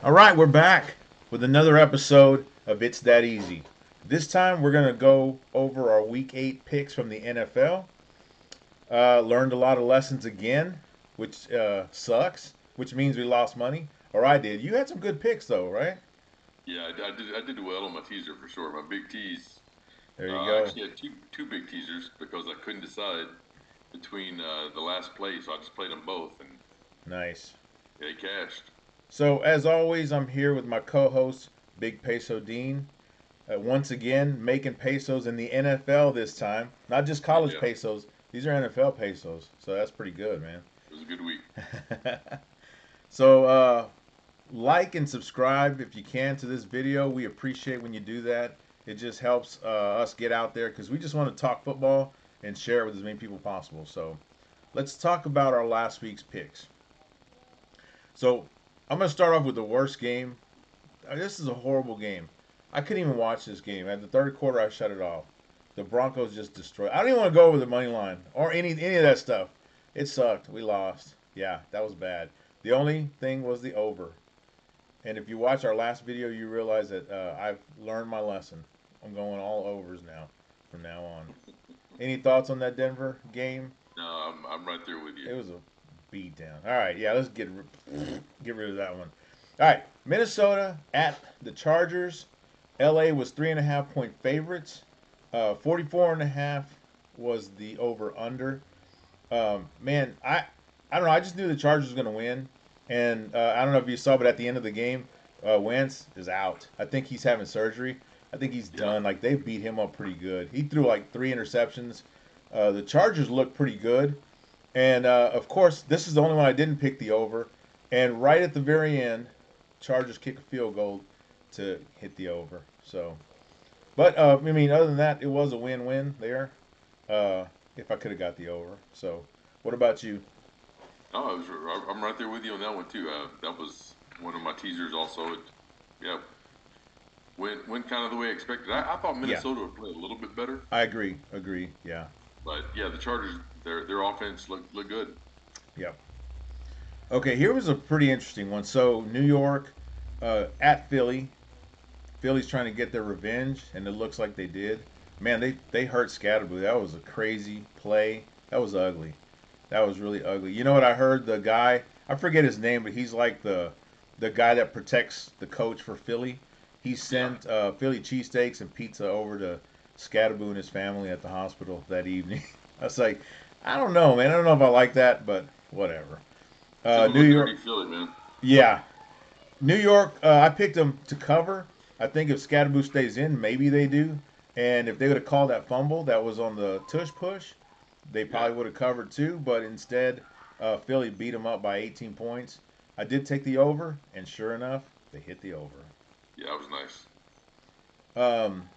All right, we're back with another episode of It's That Easy. This time we're going to go over our Week 8 picks from the NFL. Learned a lot of lessons again, which sucks, which means we lost money. Or I did. You had some good picks, though, right? Yeah, I did well on my teaser for sure. My big tease. There you I go. actually had two big teasers because I couldn't decide between the last play, so I just played them both, and Nice. they cashed. So, as always, I'm here with my co host, Big Peso Dean. Once again, making pesos in the NFL this time. Not just college Yeah, pesos, these are NFL pesos. So, that's pretty good, man. it was a good week. So, like and subscribe if you can to this video. We appreciate when you do that. It just helps us get out there because we just want to talk football and share it with as many people possible. So, let's talk about our last week's picks. So, I'm going to start off with the worst game. This is a horrible game. I couldn't even watch this game. At the third quarter, I shut it off. The Broncos just destroyed. I don't even want to go over the money line or any of that stuff. It sucked. We lost. Yeah, that was bad. The only thing was the over. And if you watch our last video, you realize that I've learned my lesson. I'm going all overs now, from now on. Any thoughts on that Denver game? No, I'm right there with you. It was a beat down. All right, yeah, let's get rid of that one. All right, Minnesota at the Chargers. LA was 3.5 point favorites. 44.5 was the over under. Man, I don't know. I just knew the Chargers were going to win, and I don't know if you saw, but at the end of the game, Wentz is out. I think he's having surgery. I think he's Yeah, done. Like they beat him up pretty good. He threw like 3 interceptions. The Chargers look pretty good, and of course, this is the only one I didn't pick the over. And right at the very end, Chargers kick a field goal to hit the over. So, but I mean, other than that, it was a win-win there. Uh, if I could have got the over. So, what about you? no, I'm right there with you on that one too. That was one of my teasers. Also, yeah, went kind of the way I expected. I thought Yeah, Minnesota would play a little bit better, I agree. Agree. Yeah. but yeah, the Chargers, their offense looked good. Yeah. Okay, here was a pretty interesting one. So New York at Philly. Philly's trying to get their revenge, and it looks like they did. Man, they hurt Scatterboo. That was a crazy play. That was ugly. That was really ugly. You know what I heard? The guy, I forget his name, but he's like the guy that protects the coach for Philly. He Yeah, sent Philly cheesesteaks and pizza over to Scatterboo and his family at the hospital that evening. I was like, I don't know, man. I don't know if I like that, but whatever. it's a New little York, dirty feeling, man. yeah, New York. I picked them to cover. I think if Scatterboo stays in, maybe they do. And if they would have called that fumble that was on the tush push, they Yeah, probably would have covered too. But instead, Philly beat them up by 18 points. I did take the over, and sure enough, they hit the over. yeah, it was nice. Um,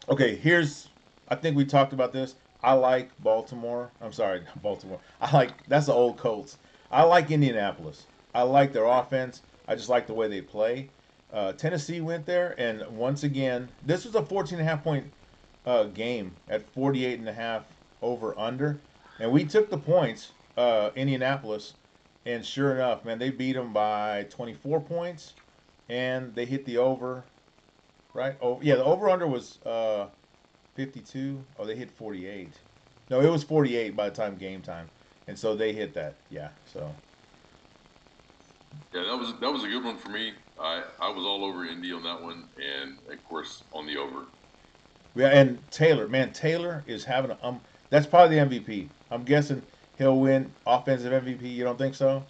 okay, here's. I think we talked about this. I like Baltimore. I'm sorry, not Baltimore. I like that's the old Colts. I like Indianapolis. I like their offense. I just like the way they play. Tennessee went there, and once again, this was a 14.5 point game at 48.5 over under, and we took the points. Indianapolis, and sure enough, man, they beat them by 24 points, and they hit the over. Right? Oh, yeah, the over under was 52. Oh, they hit 48. No, it was 48 by the time game time, and so they hit that. Yeah. So Yeah, that was a good one for me. I was all over Indy on that one, and of course on the over. yeah, and Taylor, man, Taylor is having a That's probably the MVP. I'm guessing he'll win offensive MVP. You don't think so?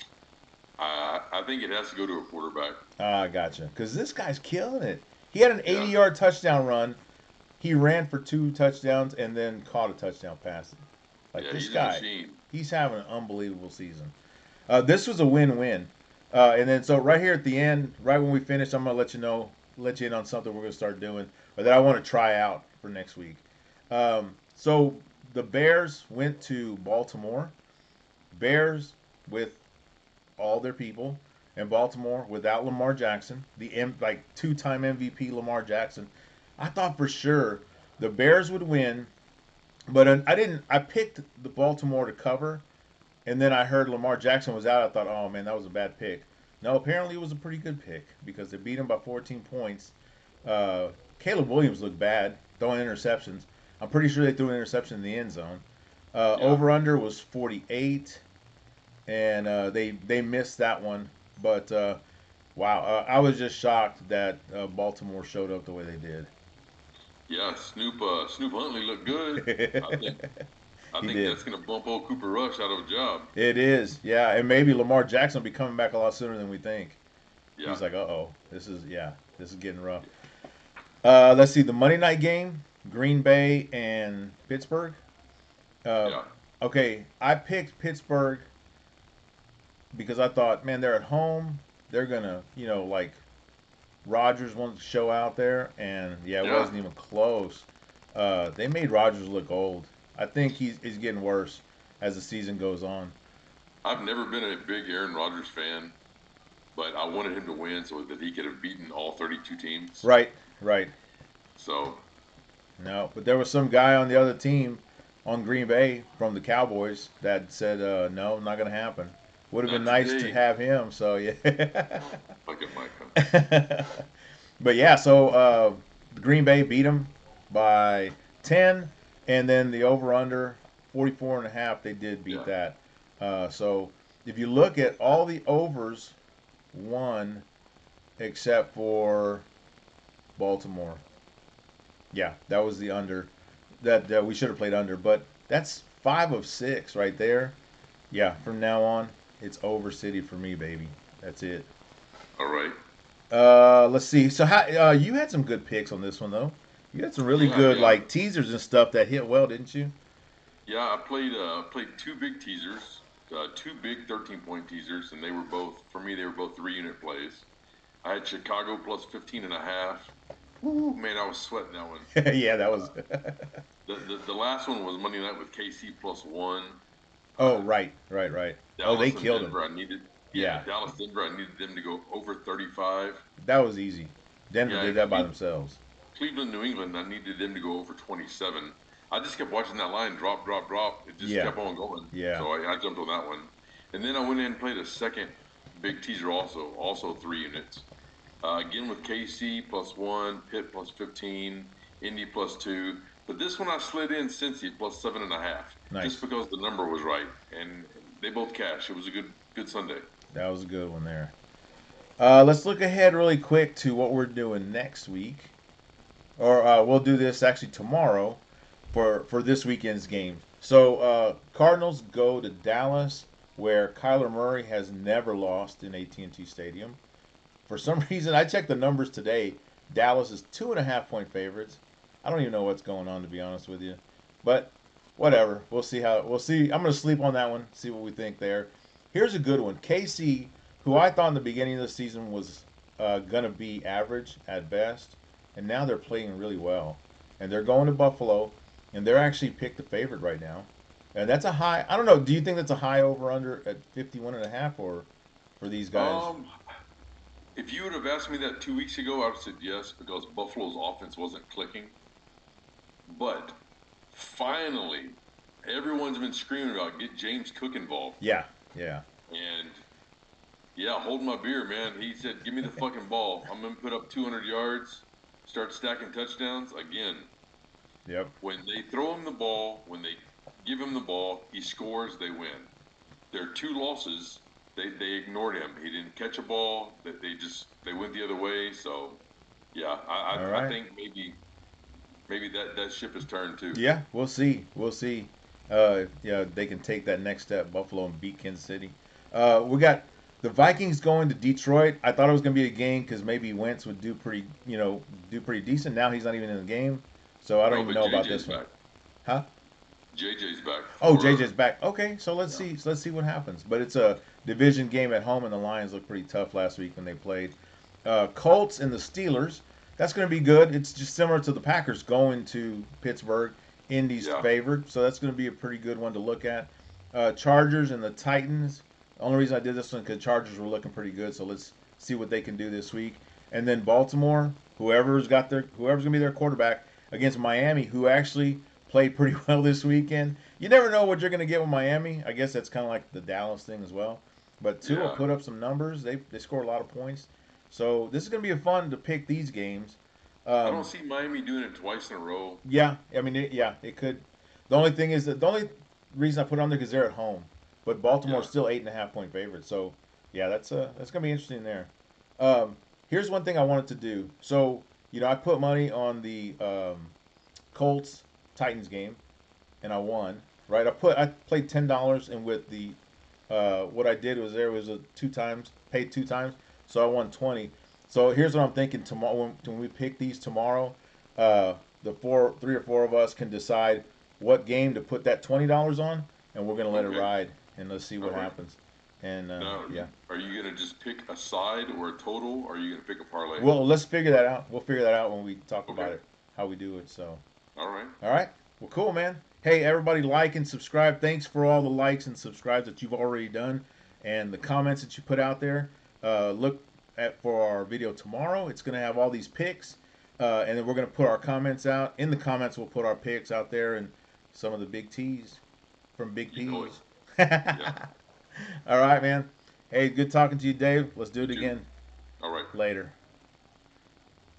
I think it has to go to a quarterback. Ah, gotcha. Because this guy's killing it. He had an Yeah, 80-yard touchdown run. He ran for 2 touchdowns and then caught a touchdown pass. Like yeah, this he's a guy, machine. he's having an unbelievable season. This was a win-win. And then so right here at the end, right when we finish, I'm gonna let you know, let you in on something we're gonna start doing, or that I want to try out for next week. So the Bears went to Baltimore. Bears with all their people, and Baltimore without Lamar Jackson, like two-time MVP Lamar Jackson. I thought for sure the Bears would win, but I didn't. I picked the Baltimore to cover, and then I heard Lamar Jackson was out. I thought, oh man, that was a bad pick. No, apparently it was a pretty good pick because they beat him by 14 points. Uh, Caleb Williams looked bad throwing interceptions. I'm pretty sure they threw an interception in the end zone. Yeah, Over under was 48, and they missed that one. But wow, I was just shocked that Baltimore showed up the way they did. yeah. Snoop Huntley looked good. I think I He think did. that's gonna bump old Cooper Rush out of a job. It is, yeah, and maybe Lamar Jackson will be coming back a lot sooner than we think. Yeah, He's like, oh, this is getting rough. Let's see the Monday night game, Green Bay and Pittsburgh. Uh, yeah. okay, I picked Pittsburgh because I thought, man, they're at home. They're gonna, like Rodgers wanted to show out there, and yeah, it Yeah, wasn't even close. They made Rodgers look old. I think he's getting worse as the season goes on. I've never been a big Aaron Rodgers fan, but I wanted him to win so that he could have beaten all 32 teams. Right, right. So, No, but there was some guy on the other team on Green Bay from the Cowboys that said, no, not going to happen. Would have been not nice to today. have him. So yeah. Fuck it, Micah. But yeah, so Green Bay beat them by 10, and then the over under 44 and a half. They did beat Yeah, that. So if you look at all the overs, won except for Baltimore. Yeah, that was the under that we should have played under, but that's 5 of 6 right there. Yeah, from now on, it's over city for me, baby. That's it. all right. Let's see. So how you had some good picks on this one though. You had some really Yeah, good yeah, like teasers and stuff that hit well, didn't you? yeah. I played two big teasers, two big 13-point teasers, and they were both for me. They were both 3-unit plays. I had Chicago plus 15 and a half. Ooh, man, I was sweating that one. Yeah, that was. The last one was Monday night with KC plus one. Oh, Uh, right, right, right. Oh, they Dallas and killed him. Denver. Yeah, Yeah, Dallas Denver. I needed them to go over 35. that was easy. Denver Yeah, did and that by themselves. Cleveland, New England. I needed them to go over 27. I just kept watching that line drop, drop, drop. It just Yeah, kept on going. yeah. So I jumped on that one, and then I went in and played a second big teaser also 3 units. Again with KC plus one, Pitt plus 15, Indy plus two. But this one I slid in Cincy plus 7.5, just Nice. because the number was right, and they both cashed. It was a good Sunday. That was a good one there. Let's look ahead really quick to what we're doing next week, or we'll do this actually tomorrow for this weekend's game. So Cardinals go to Dallas, where Kyler Murray has never lost in AT&T Stadium. For some reason, I checked the numbers today. Dallas is 2.5 point favorites. I don't even know what's going on to be honest with you, but whatever. We'll see how we'll see. I'm gonna sleep on that one. See what we think there. Here's a good one. KC, who I thought in the beginning of the season was gonna be average at best, and now they're playing really well, and they're going to Buffalo, and they're actually picked the favorite right now, and that's a high. I don't know. Do you think that's a high over under at 51 and a half, or for these guys? Um, if you would have asked me that 2 weeks ago, I would have said yes because Buffalo's offense wasn't clicking. But finally, everyone's been screaming about get James Cook involved. Yeah, yeah. And yeah, hold my beer, man. He said, "Give me the fucking ball. I'm gonna put up 200 yards, start stacking touchdowns again." Yep. When they throw him the ball, when they give him the ball, he scores. They win. Their two losses, they ignored him. He didn't catch a ball. They went the other way. So yeah, All I right. think maybe that ship has turned too. Yeah, we'll see. We'll see. Yeah, they can take that next step, Buffalo, and beat Kansas City. We got the Vikings going to Detroit. I thought it was going to be a game because maybe Wentz would do pretty decent. Now he's not even in the game, so I don't No, even but know about JJ's this one. back. Huh? JJ's back Oh, for JJ's back. Okay, so let's yeah. see. So let's see what happens. But it's a division game at home, and the Lions looked pretty tough last week when they played. Colts and the Steelers. That's going to be good. It's just similar to the Packers going to Pittsburgh. Indy's Yeah. favored, so that's going to be a pretty good one to look at. Chargers and the Titans. The only reason I did this one because Chargers were looking pretty good, so let's see what they can do this week. And then Baltimore, whoever's going to be their quarterback against Miami, who actually played pretty well this weekend. You never know what you're going to get with Miami. I guess that's kind of like the Dallas thing as well. But Tua Yeah. put up some numbers. They scored a lot of points. So this is going to be fun to pick these games. I don't Um, see Miami doing it twice in a row. yeah, I mean, it could. The only thing is that the only reason I put it on there because they're at home, but Baltimore's Yeah. still 8.5 point favorite. So yeah, that's gonna be interesting there. Um, Here's one thing I wanted to do. So I put money on the Colts Titans game, and I won. Right, I played $10, and with the what I did was there was a two times paid two times, so I won 20. So here's what I'm thinking tomorrow when we pick these tomorrow. Uh, the three or four of us can decide what game to put that $20 on, and we're gonna let it Okay. ride and let's see All what right. happens. And Now, yeah, are you gonna just pick a side or a total, or are you gonna pick a parlay? well, let's figure that out. We'll figure that out when we talk Okay. about it, how we do it. So. All right. All right. Well, cool, man. Hey, everybody, like and subscribe. Thanks for all the likes and subscribes that you've already done and the comments that you put out there. Look at for our video tomorrow. It's going to have all these picks, and then we're going to put our comments out. In the comments, we'll put our picks out there and some of the big T's from Big You know it. P's. Yeah. All right, man. Hey, good talking to you, Dave. Let's do You it too. again All right. later.